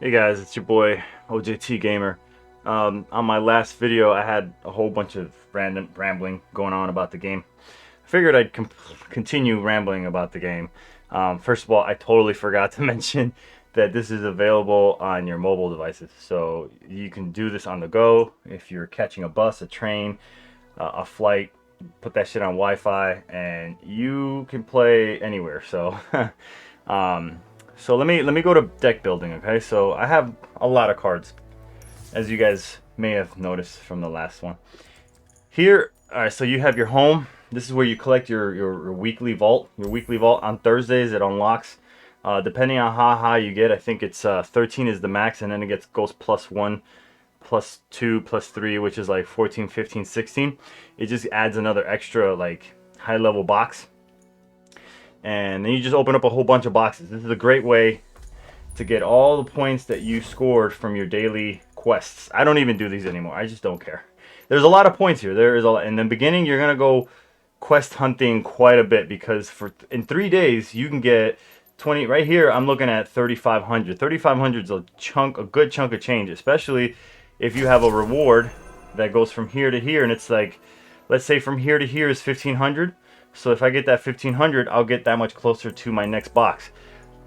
Hey guys, it's your boy OJT Gamer. On my last video, I had a whole bunch of random rambling going on about the game. I figured I'd continue rambling about the game. First of all, I totally forgot to mention that this is available on your mobile devices. So you can do this on the go if you're catching a bus, a train, a flight. Put that shit on Wi-Fi and you can play anywhere. So So let me go to deck building, okay? So I have a lot of cards, as you guys may have noticed from the last one. Here, all right, so you have your home. This is where you collect your weekly vault. Your weekly vault on Thursdays, it unlocks. Depending on how high you get, I think it's 13 is the max, and then it goes +1, +2, +3, which is like 14, 15, 16. It just adds another extra like high level box. And then you just open up a whole bunch of boxes. This is a great way to get all the points that you scored from your daily quests. I don't even do these anymore. I just don't care. There's a lot of points here. There is a lot. In the beginning, you're gonna go quest hunting quite a bit because in 3 days you can get 20. Right here, I'm looking at 3,500. 3,500 is a good chunk of change, especially if you have a reward that goes from here to here, and it's like, let's say from here to here is 1,500. So if I get that 1,500, I'll get that much closer to my next box.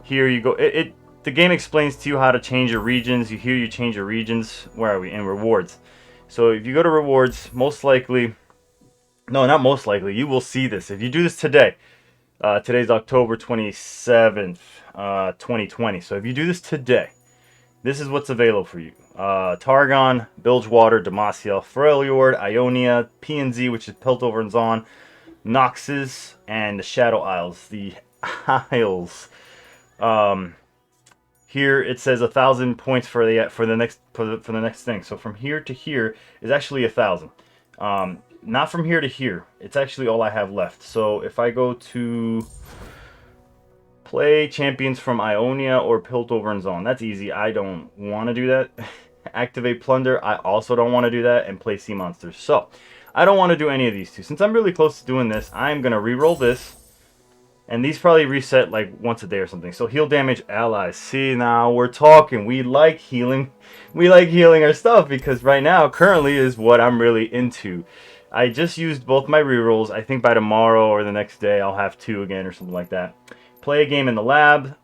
Here you go. The game explains to you how to change your regions. You change your regions. Where are we? In rewards. So if you go to rewards, most likely, no, not most likely, you will see this. If you do this today, today's October 27th, 2020. So if you do this today, this is what's available for you. Targon, Bilgewater, Demacia, Freljord, Ionia, PNZ, which is Piltover and Zon, Noxus, and the Shadow Isles. The Isles. Here it says 1,000 points for the next thing. So from here to here is actually 1,000. Not from here to here. It's actually all I have left. So if I go to play champions from Ionia or Piltover and Zone, that's easy. I don't want to do that. Activate Plunder, I also don't want to do that. And play Sea Monsters. So I don't want to do any of these two. Since I'm really close to doing this, I'm going to re-roll this. And these probably reset like once a day or something. So heal damage allies. See, now we're talking. We like healing. We like healing our stuff because right now, currently, is what I'm really into. I just used both my re-rolls. I think by tomorrow or the next day, I'll have 2 again or something like that. Play a game in the lab.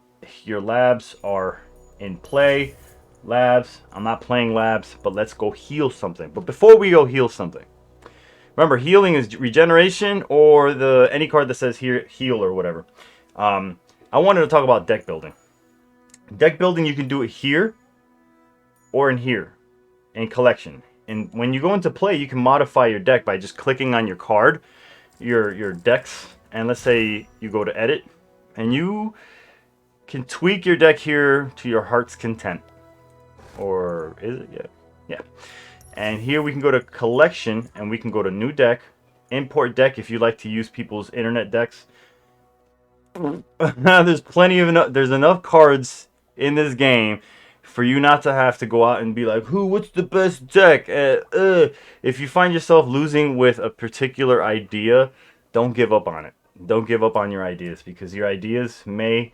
Your labs are in play. Labs. I'm not playing labs, but let's go heal something. But before we go heal something, remember, healing is regeneration or any card that says here heal or whatever. I wanted to talk about deck building. Deck building, you can do it here or in here in collection. And when you go into play, you can modify your deck by just clicking on your card, your decks, and let's say you go to edit, and you can tweak your deck here to your heart's content. Or is it? Yeah. Yeah. And here we can go to collection and we can go to new deck, import deck if you like to use people's internet decks. There's enough cards in this game for you not to have to go out and be like, what's the best deck? If you find yourself losing with a particular idea, don't give up on it. Don't give up on your ideas because your ideas may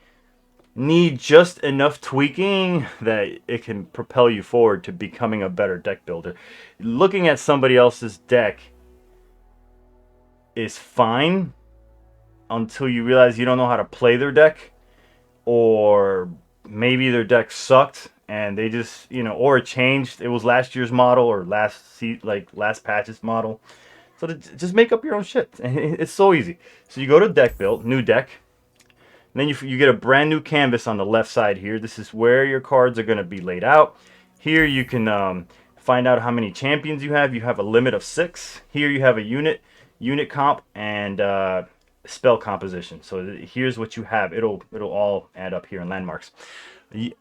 need just enough tweaking that it can propel you forward to becoming a better deck builder. Looking at somebody else's deck is fine until you realize you don't know how to play their deck, or maybe their deck sucked and they just, or it changed. It was last year's model or last patch's model. So just make up your own shit. It's so easy. So you go to deck build, new deck. And then you get a brand new canvas on the left side here. This is where your cards are going to be laid out. Here you can find out how many champions you have. You have a limit of 6. Here you have a unit comp, and spell composition. So here's what you have. It'll all add up here in landmarks. It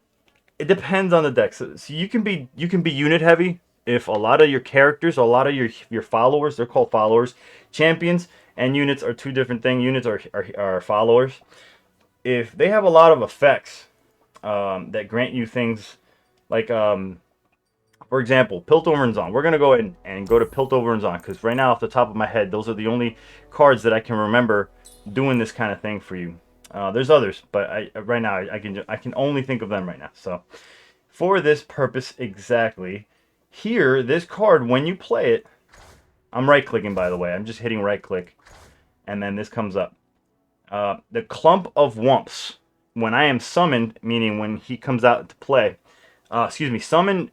depends on the deck. So you can be unit heavy if a lot of your characters, a lot of your followers, they're called followers. Champions and units are 2 different things. Units are followers. If they have a lot of effects that grant you things like, for example, Piltover and Zon. We're going to go ahead and go to Piltover and Zon because right now, off the top of my head, those are the only cards that I can remember doing this kind of thing for you. There's others, but right now I can only think of them right now. So for this purpose exactly. Here, this card, when you play it, I'm right clicking by the way, I'm just hitting right click, and then this comes up. The Clump of Wumps. When I am summoned, meaning when he comes out to play, excuse me, summon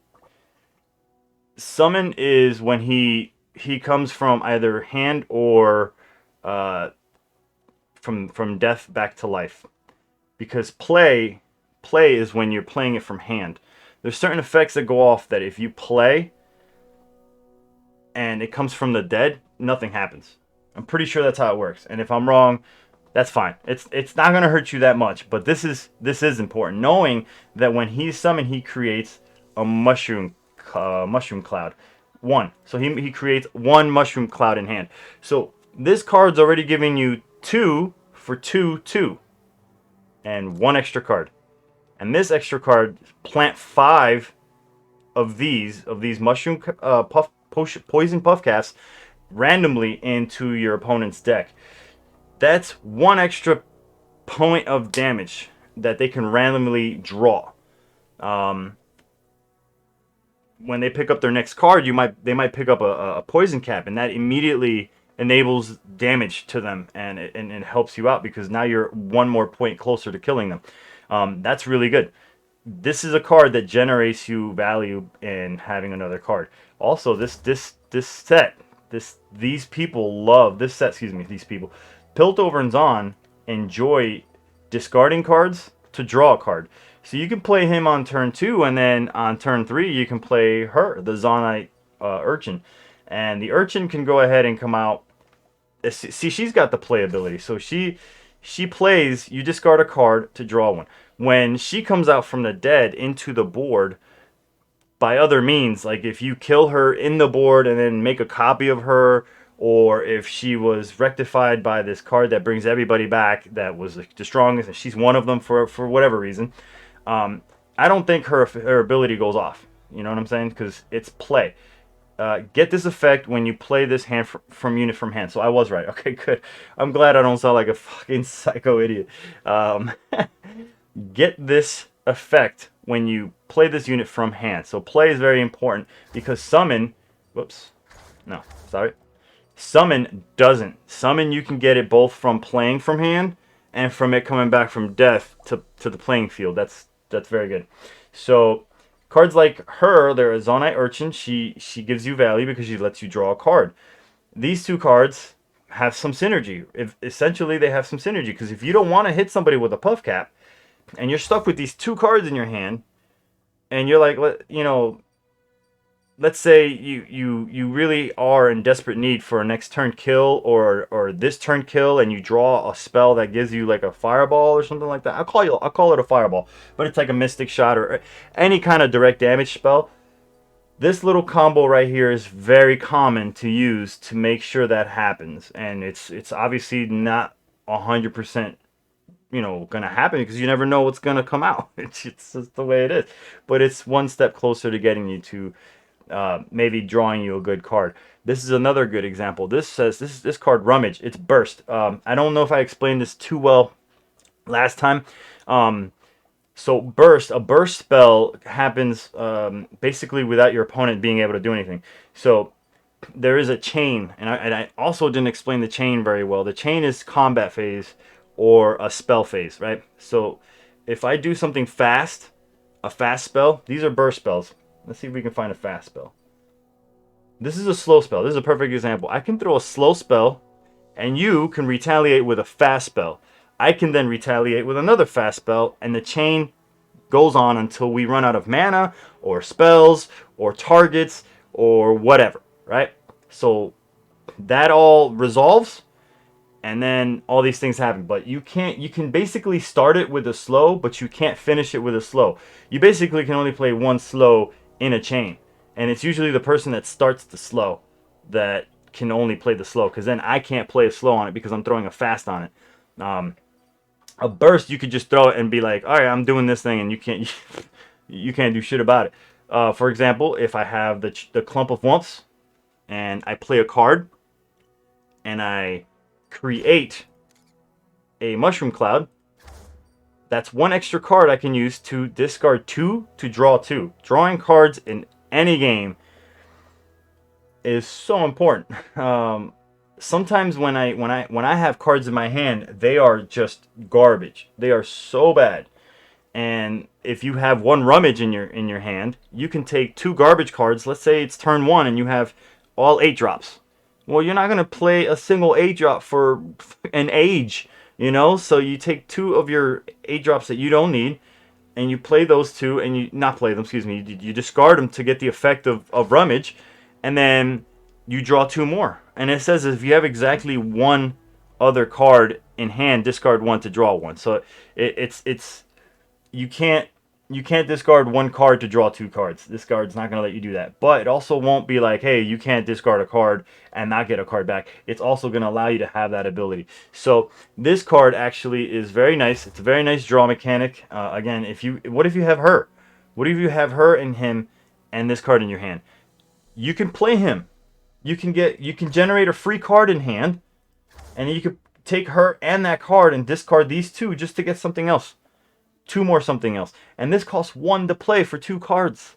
is when he comes from either hand or uh, from death back to life. Because play is when you're playing it from hand. There's certain effects that go off that if you play and it comes from the dead, nothing happens. I'm pretty sure that's how it works. And if I'm wrong, that's fine. It's not gonna hurt you that much. But this is important. Knowing that when he's summoned, he creates a mushroom cloud. One. So he creates one mushroom cloud in hand. So this card's already giving you 2 for 2/2, and 1 extra card. And this extra card, plant 5 of these mushroom poison puff casts randomly into your opponent's deck. That's 1 extra point of damage that they can randomly draw. When they pick up their next card, they might pick up a poison cap, and that immediately enables damage to them, and it helps you out because now you're 1 more point closer to killing them. That's really good. This is a card that generates you value in having another card. Also, these people love this set. Excuse me, these people. Piltover and Zon enjoy discarding cards to draw a card. So you can play him on turn 2, and then on turn 3 you can play her, the Zonite Urchin. And the Urchin can go ahead and come out. See, she's got the playability. So she plays, you discard a card to draw one. When she comes out from the dead into the board, by other means, like if you kill her in the board and then make a copy of her, or if she was rectified by this card that brings everybody back that was the strongest, and she's one of them for whatever reason, I don't think her ability goes off. You know what I'm saying? Because it's play. Get this effect when you play this hand from unit from hand. So I was right. Okay, good. I'm glad I don't sound like a fucking psycho idiot. Get this effect when you play this unit from hand. So play is very important because summon... Whoops. No, sorry. Summon doesn't. Summon, you can get it both from playing from hand and from it coming back from death to the playing field. That's very good. So cards like her, they're a Zonite Urchin. She gives you value because she lets you draw a card. These 2 cards have some synergy. Essentially, they have some synergy because if you don't want to hit somebody with a puff cap, and you're stuck with these 2 cards in your hand, and you're like, you know, let's say you really are in desperate need for a next turn kill or this turn kill, and you draw a spell that gives you like a fireball or something like that. I'll call it a fireball, but it's like a mystic shot or any kind of direct damage spell. This little combo right here is very common to use to make sure that happens, and it's obviously not 100%, you know, gonna happen because you never know what's gonna come out. It's just the way it is, but it's 1 step closer to getting you to maybe drawing you a good card. This is another good example. This says this card Rummage. It's burst. I don't know if I explained this too well last time. So burst, a burst spell happens basically without your opponent being able to do anything. So there is a chain, and I also didn't explain the chain very well. The chain is combat phase or a spell phase, right? So if I do something fast, a fast spell, these are burst spells. Let's see if we can find a fast spell. This is a slow spell. This is a perfect example. I can throw a slow spell, and you can retaliate with a fast spell. I can then retaliate with another fast spell, and the chain goes on until we run out of mana, or spells, or targets, or whatever, right? So that all resolves, and then all these things happen. But you can basically start it with a slow, but you can't finish it with a slow. You basically can only play 1 slow in a chain, and it's usually the person that starts the slow that can only play the slow, because then I can't play a slow on it because I'm throwing a fast on it. A burst, you could just throw it and be like, all right, I'm doing this thing, and you can't you can't do shit about it. For example, if I have the Clump of Wumps and I play a card and I create a mushroom cloud, That's one extra card I can use to discard 2 to draw 2. Drawing cards in any game is so important. Sometimes when I have cards in my hand, they are just garbage. They are so bad. And if you have one rummage in your hand, you can take 2 garbage cards. Let's say it's turn 1 and you have all 8 drops. Well, you're not going to play a single 8 drop for an age, you know? So you take 2 of your 8 drops that you don't need, and you play those 2, and you not play them, excuse me, you discard them to get the effect of rummage, and then you draw 2 more. And it says if you have exactly one other card in hand, discard 1 to draw 1. So it's you can't discard 1 card to draw 2 cards. This card's not going to let you do that. But it also won't be like, hey, you can't discard a card and not get a card back. It's also going to allow you to have that ability. So this card actually is very nice. It's a very nice draw mechanic. Again, what if you have her? What if you have her and him and this card in your hand? You can play him. You can generate a free card in hand, and you could take her and that card and discard these 2 just to get something else. 2 more something else. And this costs 1 to play for 2 cards.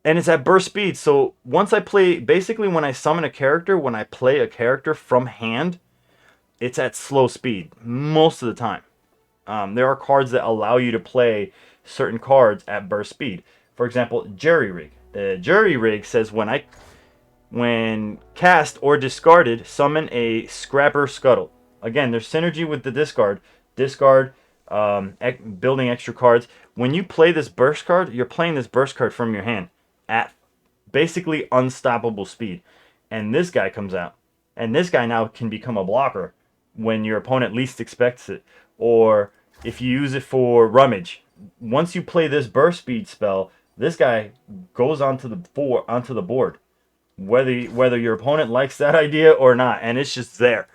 And it's at burst speed. So once I play, basically when I summon a character, when I play a character from hand, it's at slow speed most of the time. There are cards that allow you to play certain cards at burst speed. For example, Jerry Rig. Jerry Rig says when cast or discarded, summon a Scrapper Scuttle. Again, there's synergy with the discard. Building extra cards. When you play this burst card, you're playing this burst card from your hand at basically unstoppable speed. And this guy comes out. And this guy now can become a blocker when your opponent least expects it. Or if you use it for rummage. Once you play this burst speed spell, this guy goes onto the board. Whether your opponent likes that idea or not. And it's just there.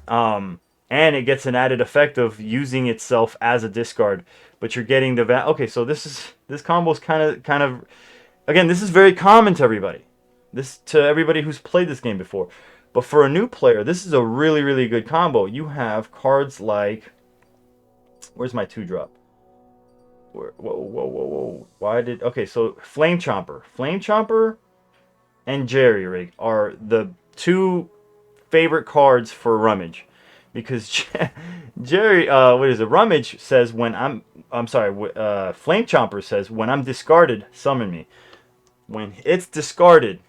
And it gets an added effect of using itself as a discard, but you're getting the okay. So this combo is kind of again, this is very common to everybody, to everybody who's played this game before. But for a new player, this is a really, really good combo. You have cards like, where's my 2 drop? Whoa! Okay, so Flame Chomper, and Jerry Rig are the 2 favorite cards for rummage. Because Jerry, Rummage says Flame Chomper says when I'm discarded, summon me. When it's discarded,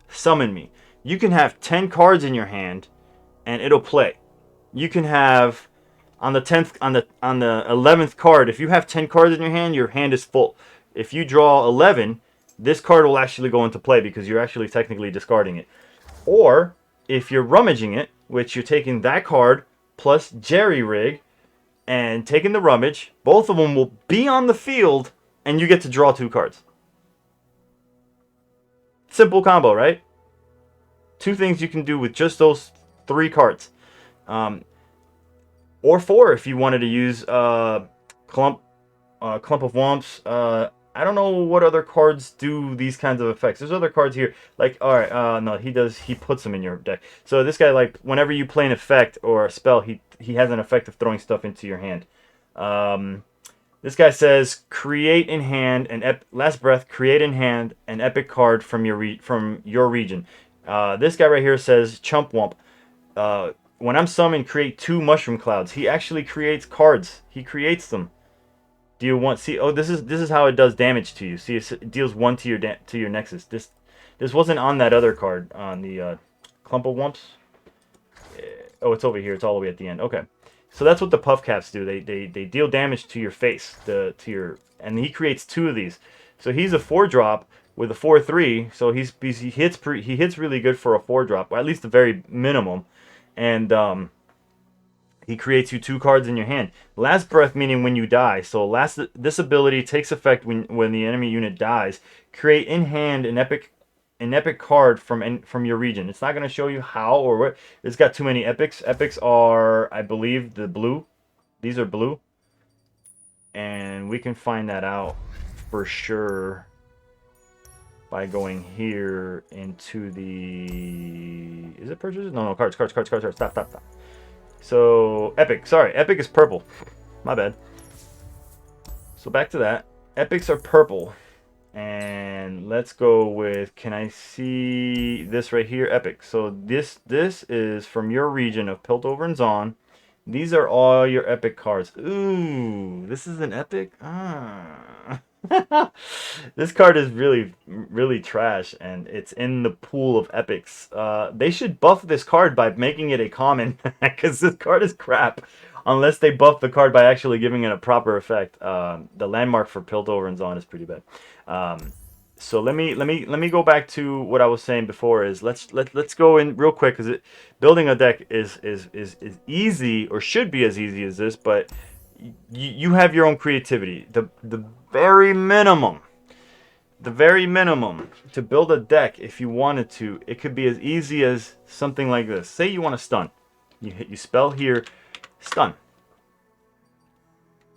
summon me. You can have 10 cards in your hand, and it'll play. You can have on the 11th card. If you have 10 cards in your hand is full. If you draw 11, this card will actually go into play because you're actually technically discarding it. Or if you're rummaging it, which you're taking that card plus Jerry Rig and taking the rummage, both of them will be on the field and you get to draw 2 cards. Simple combo, right? 2 things you can do with just those 3 cards. Or 4 if you wanted to use Clump of Womps. I don't know what other cards do these kinds of effects. There's other cards here. Like, alright, no, he puts them in your deck. So this guy, like, whenever you play an effect or a spell, he has an effect of throwing stuff into your hand. This guy says, create in hand, last breath, create in hand an epic card from your region. This guy right here says, Chump Wump. When I'm summoned, create 2 mushroom clouds. He actually creates cards. He creates them. Do you want see? Oh, this is how it does damage to you. See, it deals 1 to your nexus. This wasn't on that other card on the Clump of Wumps. Oh, it's over here. It's all the way at the end. Okay, so that's what the puff caps do. They deal damage to your face, and he creates 2 of these. So he's a 4-drop with a 4/3. So he hits really good for a 4-drop, or at least the very minimum, and he creates you 2 cards in your hand. Last breath meaning when you die. So this ability takes effect when the enemy unit dies. Create in hand an epic card from your region. It's not going to show you how or what. It's got too many epics. Epics are, I believe, the blue. These are blue, and we can find that out for sure by going here into the. Is it purchases? No, cards. Stop. So, Epic. Sorry, Epic is purple. My bad. So back to that. Epics are purple. And let's go with, can I see this right here? Epic. So this is from your region of Piltover and Zon. These are all your epic cards. Ooh, this is an epic? Ah. This card is really trash, and it's in the pool of epics. They should buff this card by making it a common, because this card is crap. Unless they buff the card by actually giving it a proper effect. The landmark for Piltover and Zon is pretty bad. So let me go back to what I was saying before. Is let's go in real quick, because building a deck is easy, or should be as easy as this, but you have your own creativity. The very minimum to build a deck, if you wanted to, it could be as easy as something like this. Say you want to stun, you spell here, stun,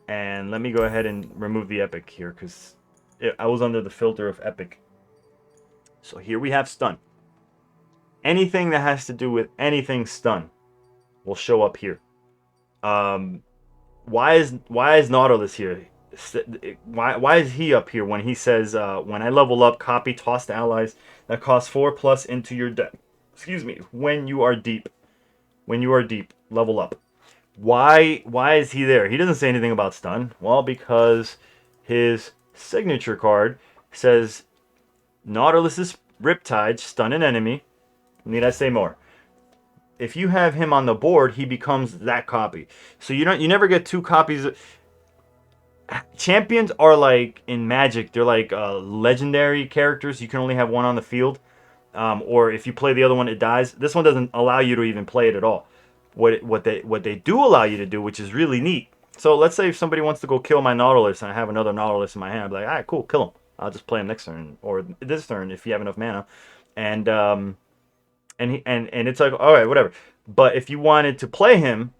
and let me go ahead and remove the epic here, because I was under the filter of epic. So here we have stun. Anything that has to do with anything stun will show up here. Why is Nautilus here? Why is he up here when he says, when I level up, copy toss to allies that cost 4+ into your deck? Excuse me. When you are deep, level up. Why is he there? He doesn't say anything about stun. Well, because his signature card says Nautilus's Riptide, stun an enemy. Need I say more? If you have him on the board, he becomes that copy. So you never get two copies. Champions are like in Magic, they're like legendary characters. You can only have one on the field, or if you play the other one, it dies. This one doesn't allow you to even play it at all. What they do allow you to do, which is really neat. So let's say if somebody wants to go kill my Nautilus, and I have another Nautilus in my hand, I'll be like, all right, cool, kill him. I'll just play him next turn, or this turn if you have enough mana, and it's like, all right, whatever. But if you wanted to play him,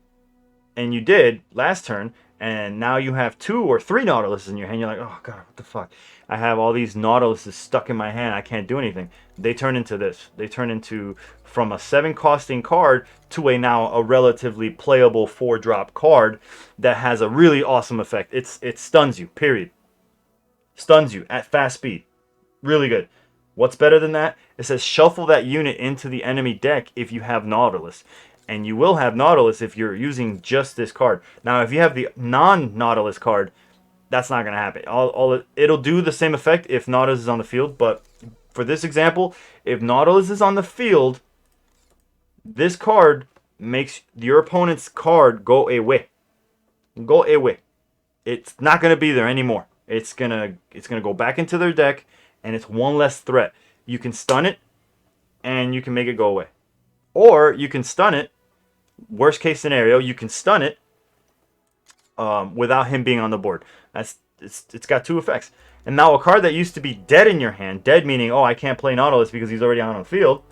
and you did last turn, and now you have 2 or 3 Nautiluses in your hand, you're like, oh god, what the fuck? I have all these Nautiluses stuck in my hand, I can't do anything. They turn into this. They turn into, from a 7 costing card to now a relatively playable 4-drop card that has a really awesome effect. It stuns you, period. Stuns you at fast speed. Really good. What's better than that? It says shuffle that unit into the enemy deck if you have Nautilus. And you will have Nautilus if you're using just this card. Now, if you have the non-Nautilus card, that's not going to happen. It'll do the same effect if Nautilus is on the field, but for this example, if Nautilus is on the field, this card makes your opponent's card go away. Go away. It's not going to be there anymore. It's gonna go back into their deck, and it's one less threat. You can stun it, and you can make it go away. Or you can stun it. Worst case scenario, you can stun it without him being on the board. It's got 2 effects. And now a card that used to be dead in your hand, dead meaning, oh, I can't play Nautilus because he's already on the field,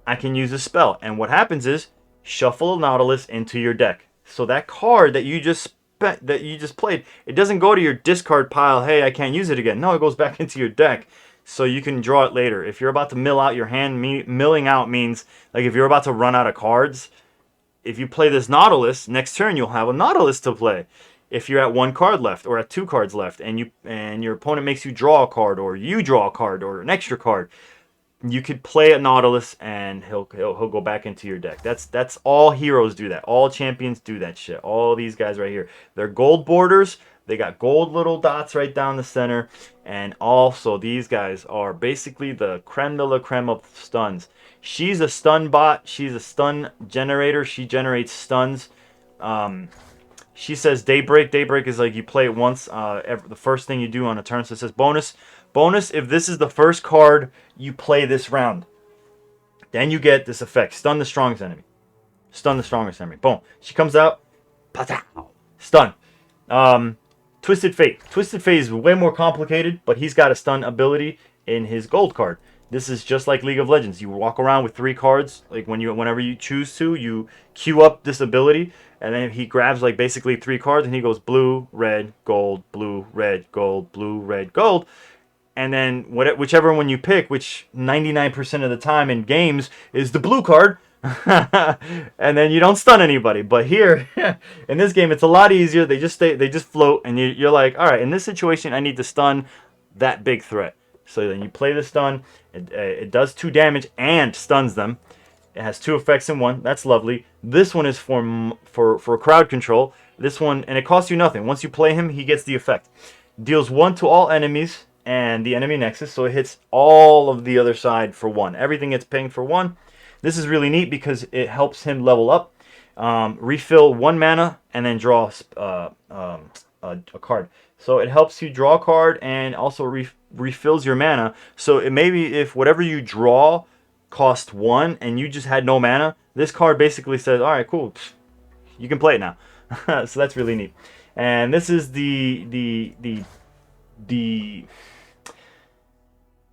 I can use a spell. And what happens is, shuffle a Nautilus into your deck. So that card that you just played, it doesn't go to your discard pile, hey, I can't use it again. No, it goes back into your deck. So you can draw it later. If you're about to mill out your hand, milling out means, like if you're about to run out of cards, if you play this Nautilus, next turn you'll have a Nautilus to play. If you're at 1 card left or at 2 cards left, and your opponent makes you draw a card, or you draw a card, or an extra card, you could play a Nautilus and he'll go back into your deck. That's all heroes do that. All champions do that shit. All these guys right here, they're gold borders. They got gold little dots right down the center, and also these guys are basically the creme de la creme of stuns. She's a stun bot. She's a stun generator. She generates stuns. She says Daybreak. Daybreak is like you play it once. The first thing you do on a turn. So it says bonus. Bonus if this is the first card you play this round. Then you get this effect. Stun the strongest enemy. Stun the strongest enemy. Boom. She comes out. Patow. Stun. Twisted Fate. Twisted Fate is way more complicated, but he's got a stun ability in his gold card. This is just like League of Legends. You walk around with 3 cards. Like whenever you choose to, you queue up this ability, and then he grabs like basically 3 cards, and he goes blue, red, gold, blue, red, gold, blue, red, gold. And then whichever one you pick, which 99% of the time in games is the blue card, and then you don't stun anybody. But here, in this game, it's a lot easier. They just stay, they just float, and you're like, all right, in this situation, I need to stun that big threat. So then you play the stun. It does 2 damage and stuns them. It has 2 effects in one. That's lovely. This one is for crowd control. This one, and it costs you nothing. Once you play him, he gets the effect. Deals 1 to all enemies and the enemy nexus, so it hits all of the other side for 1. Everything gets pinged for 1. This is really neat because it helps him level up, refill 1 mana, and then draw a card. So it helps you draw a card and also refills your mana. So it maybe if whatever you draw cost 1 and you just had no mana, this card basically says, all right, cool, you can play it now. So that's really neat. And this is the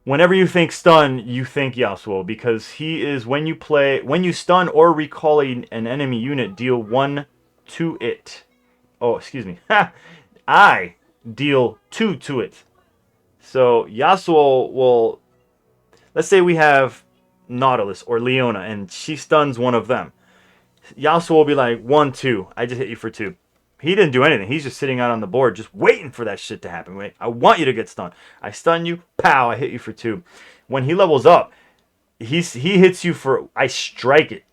whenever you think stun, you think Yasuo, because he is when you stun or recall an enemy unit, deal 1 to it. Oh, excuse me. I deal 2 to it. So Yasuo will, let's say we have Nautilus or Leona and she stuns one of them. Yasuo will be like 1, 2. I just hit you for 2. He didn't do anything. He's just sitting out on the board, just waiting for that shit to happen. Wait, I want you to get stunned. I stun you, pow, I hit you for 2. When he levels up, he hits you for, I strike it.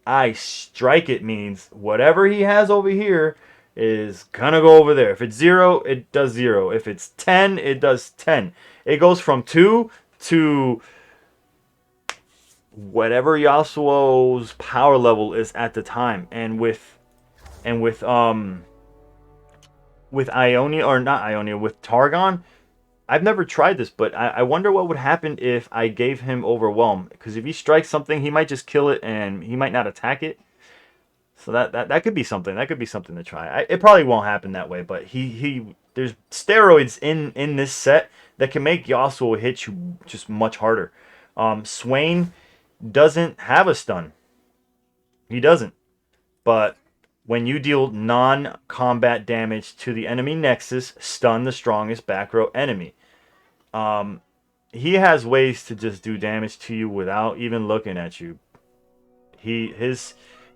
I strike it means whatever he has over here is gonna go over there. If it's 0, it does 0. If it's 10, it does 10. It goes from 2 to whatever Yasuo's power level is at the time. And with Ionia, or not Ionia, with Targon, I've never tried this, but I wonder what would happen if I gave him Overwhelm. Because if he strikes something, he might just kill it and he might not attack it. So that could be something. That could be something to try. It probably won't happen that way, but there's steroids in this set that can make Yasuo hit you just much harder. Swain doesn't have a stun. He doesn't. But when you deal non-combat damage to the enemy nexus, stun the strongest back row enemy. He has ways to just do damage to you without even looking at you.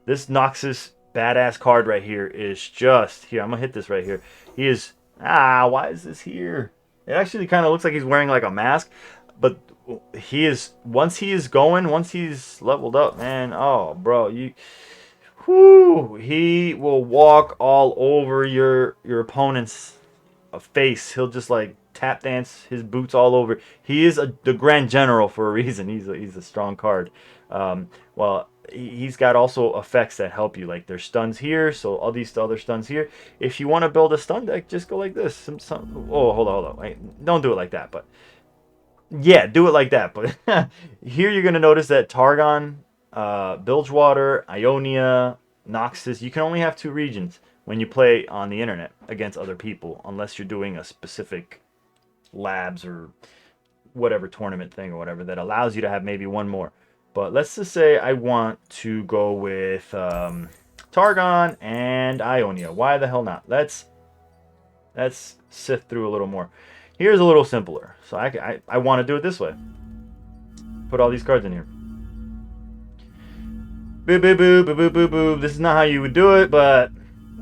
This Noxus badass card right here is just here. I'm gonna hit this right here. He is why is this here? It actually kind of looks like he's wearing like a mask, but he is once he's leveled up, man. Oh, bro, he will walk all over your opponent's face. He'll just like tap dance his boots all over. He is the Grand General for a reason. He's a strong card. Well, he's got also effects that help you. Like there's stuns here, so all these other stuns here. If you want to build a stun deck, just go like this. Oh, hold on. Wait, don't do it like that. But yeah, do it like that. But here you're gonna notice that Targon, Bilgewater, Ionia, Noxus, you can only have 2 regions when you play on the internet against other people, unless you're doing a specific labs or whatever tournament thing or whatever that allows you to have maybe 1 more. But let's just say I want to go with Targon and Ionia. Why the hell not? Let's sift through a little more. Here's a little simpler. So I want to do it this way. Put all these cards in here. Boo, boo, boo, boo, boo, boo, boo. This is not how you would do it, but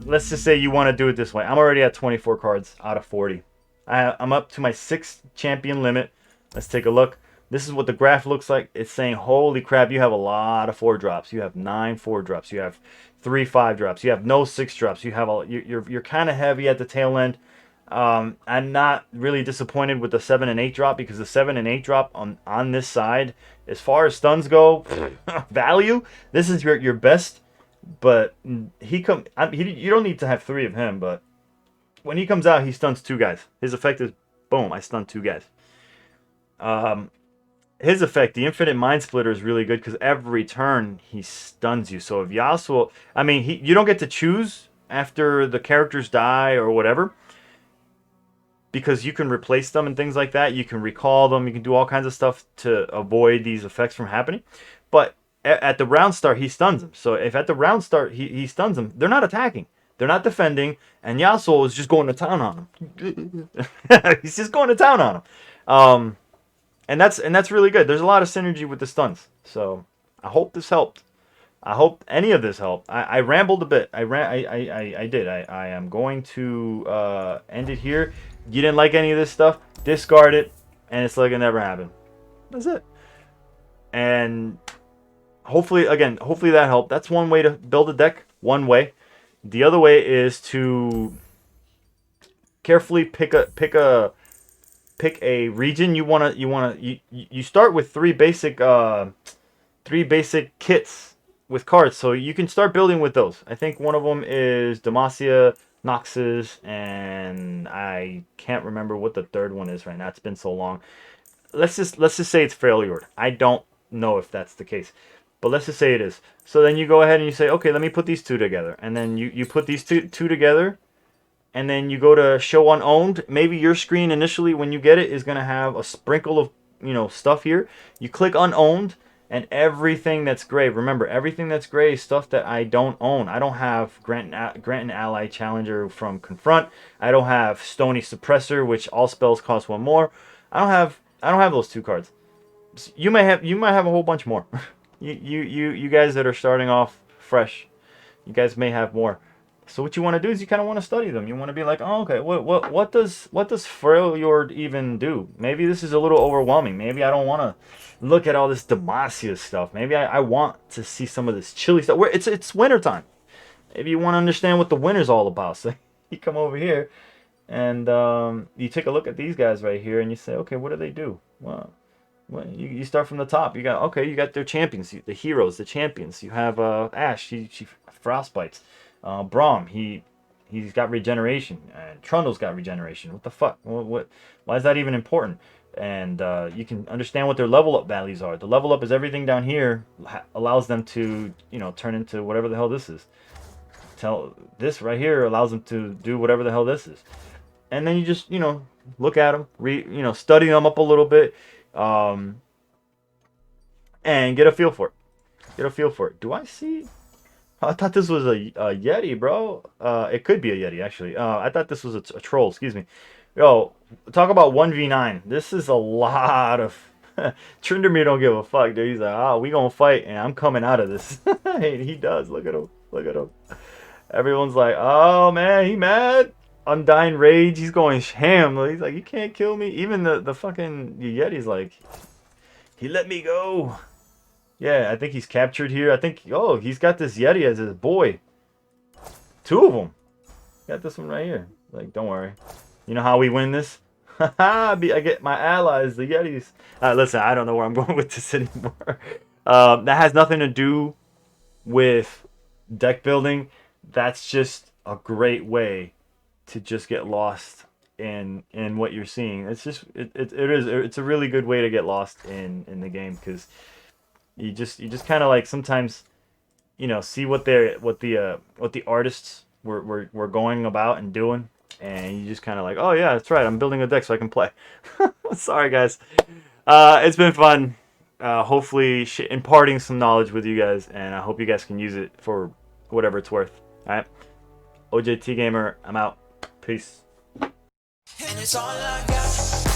let's just say you want to do it this way. I'm already at 24 cards out of 40. I'm up to my 6th champion limit. Let's take a look. This is what the graph looks like. It's saying, holy crap, you have a lot of 4 drops. You have 9 4 drops. You have 3 5 drops. You have no 6 drops. You have you're kind of heavy at the tail end. I'm not really disappointed with the 7 and 8 drop, because the 7 and 8 drop on this side, as far as stuns go, value, this is your best. But you don't need to have 3 of him, but when he comes out, he stuns 2 guys. His effect is boom, I stun 2 guys. His effect, the Infinite Mind Splitter, is really good because every turn he stuns you. So if Yasuo, I mean, you don't get to choose after the characters die or whatever, because you can replace them and things like that. You can recall them. You can do all kinds of stuff to avoid these effects from happening. But at the round start, he stuns them. So if at the round start he stuns them, they're not attacking. They're not defending. And Yasuo is just going to town on them. He's just going to town on them. And that's really good. There's a lot of synergy with the stuns. So I hope this helped. I hope any of this helped. I rambled a bit. I did. I am going to end it here. You didn't like any of this stuff? Discard it, and it's like it never happened. That's it. And hopefully, again, hopefully that helped. That's one way to build a deck. One way. The other way is to carefully pick a region you start with three basic kits with cards, so you can start building with those. I think one of them is Demacia, Noxus, and I can't remember what the third one is right now. It's been so long. Let's just say it's Freljord. I don't know if that's the case, but let's just say it is. So then you go ahead and you say, okay, let me put these two together, and then you put these two together, and then you go to show unowned. Maybe your screen initially when you get it is going to have a sprinkle of stuff here. You click unowned, and everything that's gray, remember, everything that's gray is stuff that I don't own. I don't have Grant and Ally Challenger from Confront. I don't have Stony Suppressor, which all spells cost one more. I don't have those two cards. You might have a whole bunch more. you guys that are starting off fresh, you guys may have more. So what you want to do is you kind of want to study them. You want to be like, oh, okay, what does Freljord even do? Maybe this is a little overwhelming. Maybe I don't want to look at all this Demacia stuff. Maybe I want to see some of this chilly stuff. Where it's winter time. Maybe you want to understand what the winter's all about. So you come over here and you take a look at these guys right here and you say, okay, what do they do? Well, you start from the top. You got their champions, the heroes, the champions. You have Ashe. She frostbites. Braum, he's got regeneration, and Trundle's got regeneration. What the fuck? Why is that even important? And you can understand what their level up values are. The level up is everything down here allows them to turn into whatever the hell this is. This right here allows them to do whatever the hell this is. And then you just look at them, study them up a little bit, and get a feel for it. Do I see? I thought this was a Yeti, bro. It could be a Yeti, actually. I thought this was a troll. Excuse me. Yo, talk about 1v9. This is a lot of... Tryndamere don't give a fuck, dude. He's like, oh, we gonna fight, and I'm coming out of this. Hey, he does. Look at him. Look at him. Everyone's like, oh, man, he mad. Undying Rage. He's going ham. He's like, you can't kill me. Even the fucking Yeti's like, he let me go. Yeah, I think he's captured here. I think, oh, he's got this Yeti as his boy. Two of them. Got this one right here. Like, don't worry. You know how we win this? I get my allies, the Yetis. Listen, I don't know where I'm going with this anymore. That has nothing to do with deck building. That's just a great way to just get lost in what you're seeing. It's just it's a really good way to get lost in the game, because you just kind of like sometimes see what the artists were going about and doing, and you just kind of like, oh yeah, that's right, I'm building a deck so I can play. Sorry guys, it's been fun, hopefully imparting some knowledge with you guys, and I hope you guys can use it for whatever it's worth. All right, OJT Gamer, I'm out. Peace. And it's all I got.